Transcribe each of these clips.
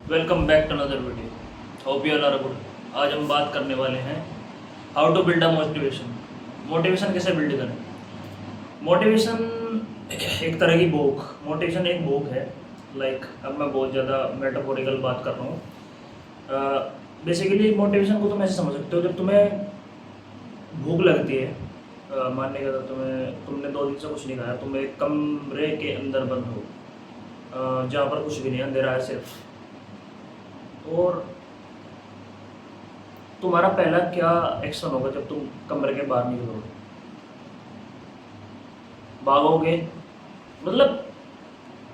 Welcome back to another video. Hope you are good. आज हम बात करने वाले हैं how to build a motivation. Motivation कैसे बिल्ड करें। मोटिवेशन एक तरह की भूख, मोटिवेशन एक भूख है। अब मैं बहुत ज़्यादा मेटाफोरिकल बात कर रहा हूँ। बेसिकली मोटिवेशन को तुम ऐसे समझ सकते हो, जब तुम्हें भूख लगती है, मानने का तो तुमने 2 दिन से कुछ नहीं खाया, तुम एक कमरे के अंदर बंद हो, जहाँ पर कुछ भी नहीं, अंधेरा है सिर्फ, और तुम्हारा पहला क्या एक्शन होगा जब तुम कमरे के बाहर निकलोगे? भागोगे, मतलब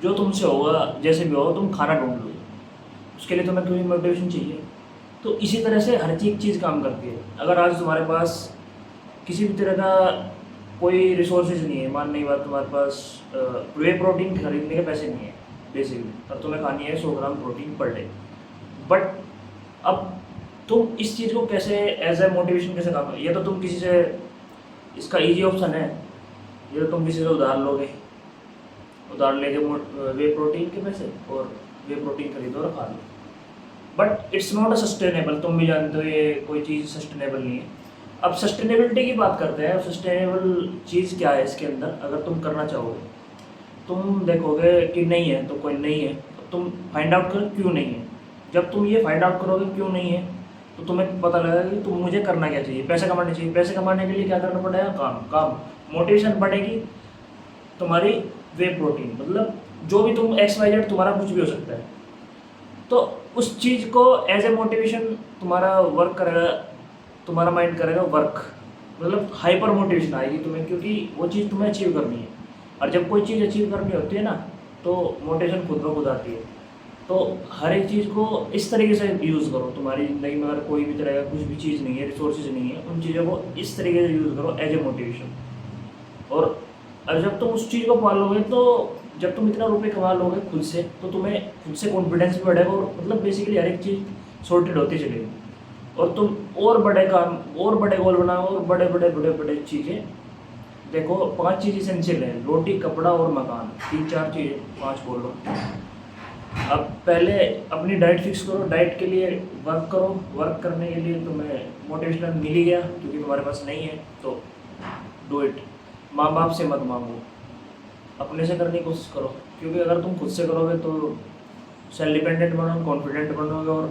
जो तुमसे होगा, जैसे भी होगा तुम खाना ढूंढ लोगे। उसके लिए तुम्हें कोई मोटिवेशन चाहिए। तो इसी तरह से हर चीज़ काम करती है। अगर आज तुम्हारे पास किसी भी तरह का कोई रिसोर्सेज नहीं है, मान नहीं बात, तुम्हारे पास वे प्रोटीन खरीदने के पैसे नहीं है बेसिकली, और तुम्हें खानी है 100 gram protein per day, but अब तुम इस चीज़ को कैसे एज ए मोटिवेशन कैसे काम करोगे? ये तो तुम किसी से, इसका इजी ऑप्शन है, ये तो तुम किसी से उधार लोगे, उधार लेके वे प्रोटीन के पैसे, और वे प्रोटीन खरीदो और खा लो। But it's not a sustainable. तुम भी जानते हो ये कोई चीज़ सस्टेनेबल नहीं है। अब सस्टेनेबिलिटी की बात करते हैं। सस्टेनेबल चीज़ क्या है इसके अंदर? अगर तुम करना चाहोगे, तुम देखोगे कि नहीं है तो कोई नहीं है, तो तुम फाइंड आउट करो क्यों नहीं है। जब तुम ये फाइंड आउट करोगे क्यों नहीं है, तो तुम्हें पता लगेगा कि तुम मुझे करना क्या चाहिए। पैसे कमाने चाहिए, पैसे कमाने के लिए क्या करना पड़ेगा? काम काम। मोटिवेशन बढ़ेगी तुम्हारी वे प्रोटीन, मतलब जो भी तुम XYZ, तुम्हारा कुछ भी हो सकता है, तो उस चीज़ को एज ए मोटिवेशन तुम्हारा वर्क करेगा, तुम्हारा माइंड करेगा वर्क, मतलब हाइपर मोटिवेशन आएगी तुम्हें, क्योंकि वो चीज़ तुम्हें अचीव करनी है। और जब कोई चीज़ अचीव करनी होती है ना, तो मोटिवेशन खुद ब खुद आती है। तो हर एक चीज़ को इस तरीके से यूज़ करो। तुम्हारी ज़िंदगी में अगर कोई भी तरह का कुछ भी चीज़ नहीं है, रिसोर्सेज नहीं है, उन चीज़ों को इस तरीके से यूज़ करो एज ए मोटिवेशन। और जब तुम उस चीज़ को पालोगे, तो जब तुम इतना रुपये कमा लोगे खुद से, तो तुम्हें खुद से कॉन्फिडेंस भी बढ़ेगा, और मतलब बेसिकली हर एक चीज़ सॉर्टेड होती चलेगी, और तुम और बड़े काम, और बड़े गोल बनाओ, और बड़े बड़े बड़े बड़े चीज़ें। देखो 5 चीज़ इसेंशियल है: रोटी, कपड़ा और मकान। 3-4 चीज़ें, 5 बोल लो। अब पहले अपनी डाइट फिक्स करो, डाइट के लिए वर्क करो। वर्क करने के लिए तुम्हें मोटिवेशन मिल ही गया, क्योंकि तुम्हारे पास नहीं है, तो डू इट। माँ बाप से मत मांगो, अपने से करने की कोशिश करो, क्योंकि अगर तुम खुद से करोगे तो सेल्फ डिपेंडेंट बनोगे, कॉन्फिडेंट बनोगे, और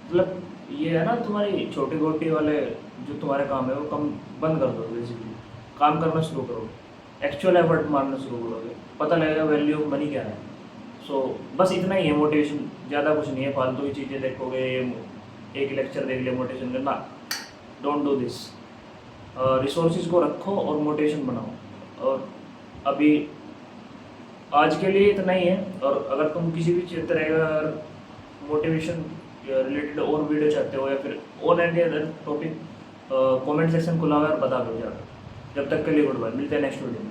मतलब ये है ना, तुम्हारी छोटी गोटी वाले जो तुम्हारे काम है वो कम बंद कर दो। बेसिकली काम करना शुरू करो, एक्चुअल एफर्ट मारना शुरू करोगे, पता लगेगा वैल्यू ऑफ मनी क्या है। सो बस इतना ही है मोटिवेशन, ज़्यादा कुछ नहीं है। फालतू की चीज़ें देखोगे, एक लेक्चर देख लिया मोटिवेशन करना, डोंट डू दिस। रिसोर्सेज को रखो और मोटिवेशन बनाओ। और अभी आज के लिए इतना ही है। और अगर तुम किसी भी तरह का मोटिवेशन रिलेटेड और वीडियो चाहते हो, या फिर on any other topic, comment section खुला हुआ है, बता दो ज़्यादा। जब तक के लिए गुड बाय, मिलते हैं नेक्स्ट वीडियो में।